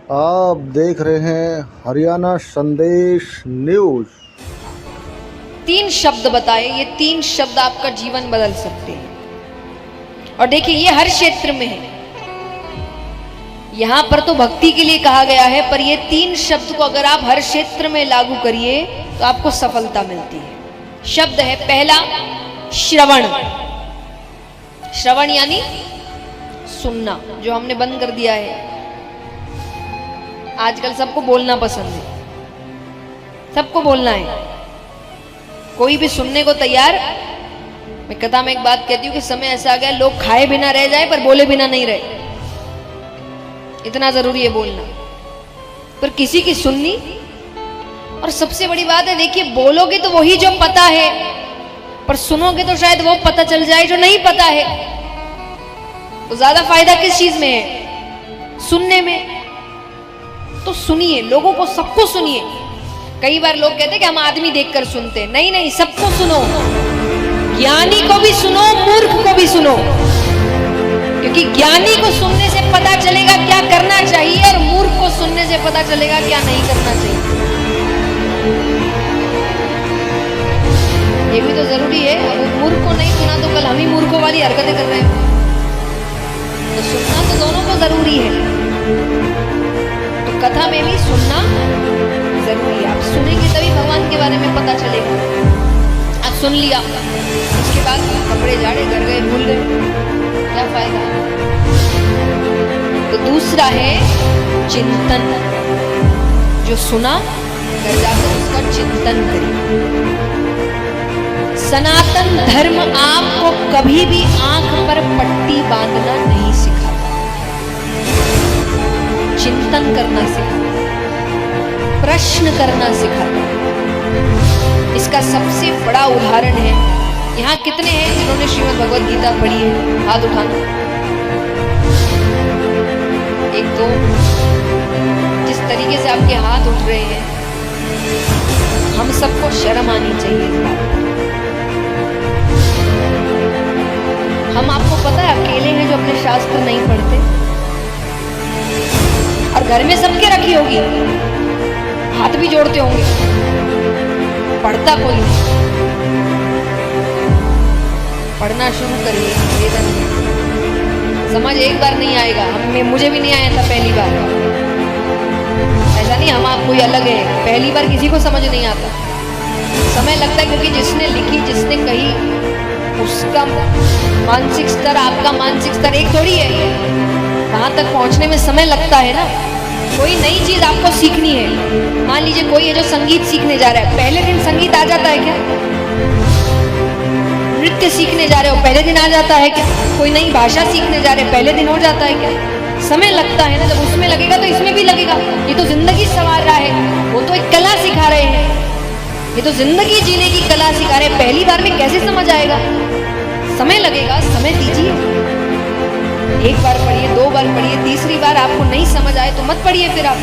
आप देख रहे हैं हरियाणा संदेश न्यूज। 3 शब्द बताए, ये 3 शब्द आपका जीवन बदल सकते हैं। और देखिए ये हर क्षेत्र में है। यहां पर तो भक्ति के लिए कहा गया है, पर ये 3 शब्द को अगर आप हर क्षेत्र में लागू करिए तो आपको सफलता मिलती है। शब्द है पहला श्रवण। श्रवण यानी सुनना, जो हमने बंद कर दिया है। आजकल सबको बोलना पसंद है, सबको बोलना है, कोई भी सुनने को तैयार। मैं कथा में एक बात कहती हूँ कि समय ऐसा आ गया लोग खाए बिना रह जाए पर बोले बिना नहीं रहे। इतना जरूरी है बोलना, पर किसी की सुननी। और सबसे बड़ी बात है, देखिए बोलोगे तो वही जो पता है, पर सुनोगे तो शायद वो पता चल जाए जो नहीं पता है। तो ज्यादा फायदा किस चीज में है? सुनने में। तो सुनिए, लोगों को, सबको सुनिए। कई बार लोग कहते हैं कि हम आदमी देखकर सुनते हैं। नहीं नहीं, सबको सुनो। ज्ञानी को भी सुनो, मूर्ख को भी सुनो, क्योंकि ज्ञानी को सुनने से पता चलेगा क्या करना चाहिए और मूर्ख को सुनने से पता चलेगा क्या नहीं करना चाहिए। ये भी तो जरूरी है। अगर मूर्ख को नहीं सुना तो कल हम ही मूर्खों वाली हरकतें कर रहे हैं। तो सुनना तो दोनों को जरूरी है। तो कथा में भी सुनना जरूरी है। आप सुनेंगे तभी भगवान के बारे में पता चलेगा। आप सुन लिया, उसके बाद कपड़े झाड़े, घर गए, भूल गए, क्या फायदा? तो दूसरा है चिंतन। जो सुना, घर जाकर उसका चिंतन करिए। सनातन धर्म आपको कभी भी आंख पर पट्टी बांधना नहीं सिखाता, चिंतन करना सिखाता, प्रश्न करना सिखाता। इसका सबसे बड़ा उदाहरण है, यहाँ कितने हैं जिन्होंने श्रीमद् भगवद गीता पढ़ी है? हाथ उठाना। 1 2। जिस तरीके से आपके हाथ उठ रहे हैं, हम सबको शर्म आनी चाहिए इस बात पर। हम, आपको पता है, अकेले हैं जो अपने शास्त्र नहीं पढ़ते, और घर में सबके रखी होगी, हाथ भी जोड़ते होंगे, पढ़ता कोई नहीं। पढ़ना शुरू करिए। वेदन समझ एक बार नहीं आएगा। मुझे भी नहीं आया था पहली बार। ऐसा नहीं हम कोई अलग है, पहली बार किसी को समझ नहीं आता। समय लगता है, क्योंकि जिसने लिखी, जिसने कही, उसका मानसिक स्तर, आपका मानसिक स्तर एक थोड़ी है। वहां तक पहुंचने में समय लगता है ना। कोई नई चीज आपको सीखनी है। मान लीजिए कोई है जो संगीत सीखने जा रहा है, पहले दिन संगीत आ जाता है क्या? नृत्य सीखने जा रहे हो, पहले दिन आ जाता है क्या? कोई नई भाषा सीखने जा रहे हैं, पहले दिन हो जाता है क्या? समय लगता है ना। जब उसमें लगेगा तो इसमें भी लगेगा। ये तो जिंदगी संवार रहा है, वो तो एक कला सिखा रहे हैं। ये तो जिंदगी जीने की कला सिखा रहे हैं। पहली बार में कैसे समझ आएगा? समय लगेगा, समय दीजिए। 1 बार पढ़िए, 2 बार पढ़िए, तीसरी बार आपको नहीं समझ आए तो मत पढ़िए फिर आप।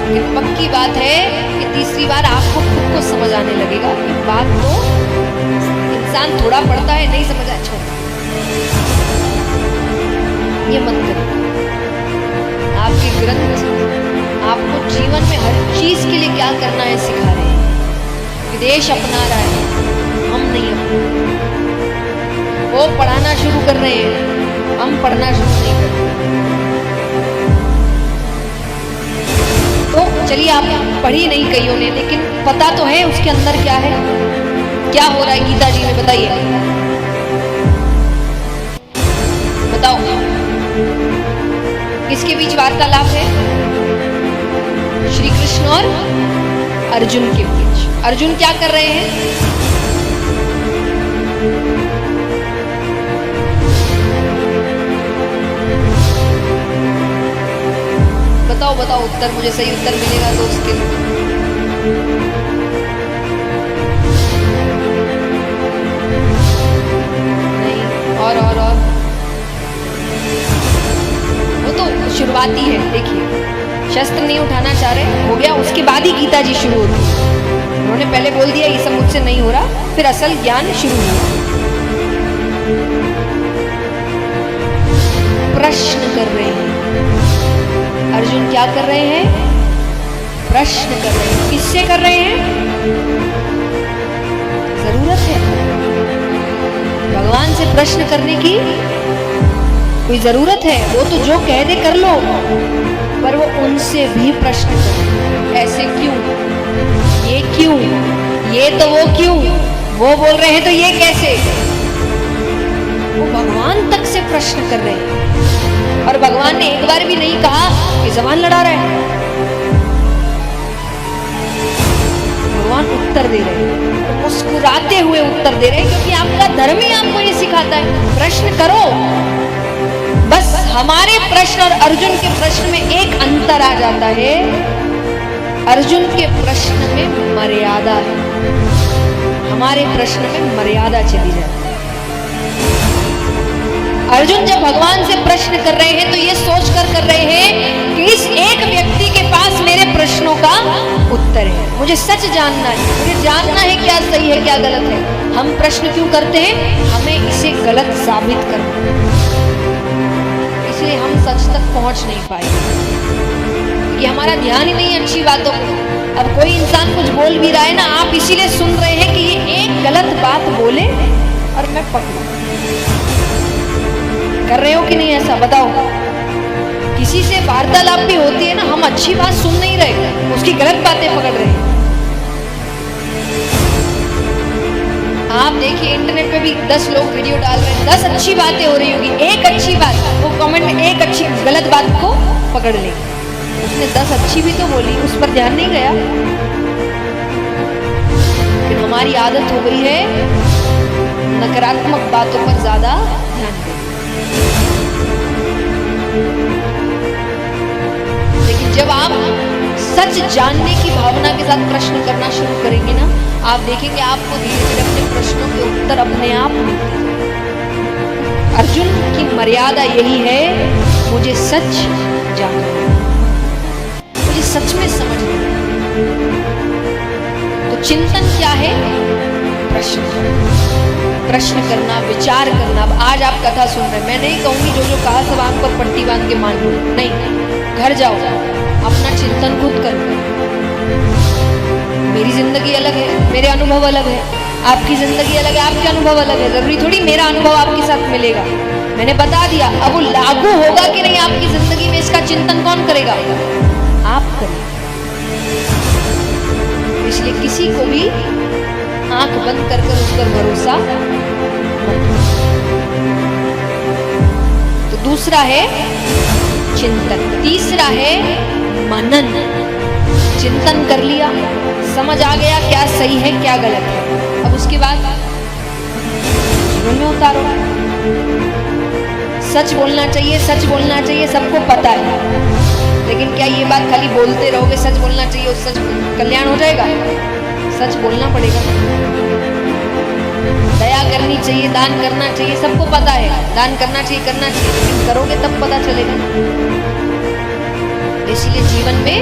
लेकिन पक्की बात है कि तीसरी बार आपको खुद को समझ आने लगेगा कि बात तो इंसान थोड़ा पढ़ता है, नहीं समझ आया, छोड़। ये मत करिए। आपके ग्रंथ आपको जीवन में हर चीज के लिए क्या करना है सिखा रहे हैं। विदेश अपना रहा है, हम नहीं अपना। वो पढ़ाना शुरू कर रहे हैं, हम पढ़ना शुरू नहीं कर रहे। तो चलिए, आप पढ़ी नहीं कईयों ने, लेकिन पता तो है उसके अंदर क्या है, क्या हो रहा है गीता जी में, बताइए। बताओ, किसके बीच वार्तालाप है? श्री कृष्ण और अर्जुन के बीच। अर्जुन क्या कर रहे हैं? बताओ बताओ उत्तर, मुझे सही उत्तर मिलेगा तो उसके नहीं। और वो तो शुरुआती है। देखिए, शस्त्र नहीं उठाना चाह रहे, हो गया, उसके बाद ही गीता जी शुरू होती है। उन्होंने पहले बोल दिया ये सब मुझसे नहीं हो रहा, फिर असल ज्ञान शुरू हुआ। प्रश्न कर रहे हैं, अर्जुन क्या कर रहे हैं? प्रश्न कर रहे हैं। किससे कर रहे हैं? जरूरत है भगवान से प्रश्न करने की, कोई जरूरत है? वो तो जो कह दे कर लो, पर वो उनसे भी प्रश्न कर, ऐसे क्यों, ये क्यों, ये तो वो क्यों, वो बोल रहे हैं तो ये कैसे? वो भगवान तक से प्रश्न कर रहे हैं। और भगवान ने एक बार भी नहीं कहा कि जबान लड़ा रहा है। भगवान उत्तर दे रहे हैं, मुस्कुराते हुए उत्तर दे रहे हैं, क्योंकि आपका धर्म ही आपको ये सिखाता है, प्रश्न करो। बस हमारे प्रश्न और अर्जुन के प्रश्न में एक अंतर आ जाता है, अर्जुन के प्रश्न में मर्यादा है, हमारे प्रश्न में मर्यादा चली जाती है। अर्जुन जब भगवान से प्रश्न कर रहे हैं तो ये सोचकर कर रहे हैं कि इस एक व्यक्ति के पास मेरे प्रश्नों का उत्तर है, मुझे सच जानना है, मुझे जानना है क्या सही है क्या गलत है। हम प्रश्न क्यों करते हैं? हमें इसे गलत साबित करना, इसलिए हम सच तक पहुंच नहीं पाए, कि हमारा ध्यान ही नहीं अच्छी बातों को। अब कोई इंसान कुछ बोल भी रहा है ना, आप इसीलिए सुन रहे हैं कि ये एक गलत बात बोले और मैं पकड़ूं। कर रहे हो कि नहीं ऐसा? बताओ। किसी से वार्तालाप भी होती है ना, हम अच्छी बात सुन नहीं रहे, उसकी गलत बातें पकड़ रहे हैं। आप देखिए इंटरनेट पे भी 10 लोग वीडियो डाल रहे हैं, 10 अच्छी बातें हो रही होगी, एक अच्छी बात, वो कमेंट में एक अच्छी गलत बात को पकड़ लेगी। उसने 10 अच्छी भी तो बोली, उस पर ध्यान नहीं गया। लेकिन हमारी आदत हो गई है नकारात्मक बातों पर ज्यादा ध्यान दें। लेकिन जब आप सच जानने की भावना के साथ प्रश्न करना शुरू करेंगे ना, आप देखेंगे आपको धीरे धीरे अपने प्रश्नों के उत्तर अपने आप मिलते हैं। अर्जुन की मर्यादा यही है, मुझे सच जानना है, मुझे सच में समझना है। तो चिंतन क्या है? प्रश्न करना, विचार करना। अब आज आप कथा सुन रहे हैं, मैं नहीं कहूंगी जो जो कहा सब आंख पर पट्टी बांध के मान लो, नहीं, घर जाओ, अपना चिंतन खुद करो। मेरी जिंदगी अलग है, मेरे अनुभव अलग है, आपकी जिंदगी अलग है, आपके अनुभव अलग है। जरूरी थोड़ी मेरा अनुभव आपके साथ मिलेगा, मैंने बता दिया। अब वो लागू होगा कि नहीं आपकी जिंदगी में, इसका चिंतन कौन करेगा? आप करें। इसलिए किसी को भी आंख बंद कर कर उस पर भरोसा मत करो। तो दूसरा है चिंतन, तीसरा है मनन। चिंतन कर लिया, समझ आ गया क्या सही है क्या गलत है, अब उसके बाद जीवन में उतारो। सच बोलना चाहिए, सच बोलना चाहिए, सबको पता है, लेकिन क्या ये बात खाली बोलते रहोगे सच बोलना चाहिए और सच कल्याण हो जाएगा? सच बोलना पड़ेगा। दया करनी चाहिए, दान करना चाहिए, सबको पता है, दान करना चाहिए, करना चाहिए, लेकिन करोगे तब पता चलेगा। इसलिए जीवन में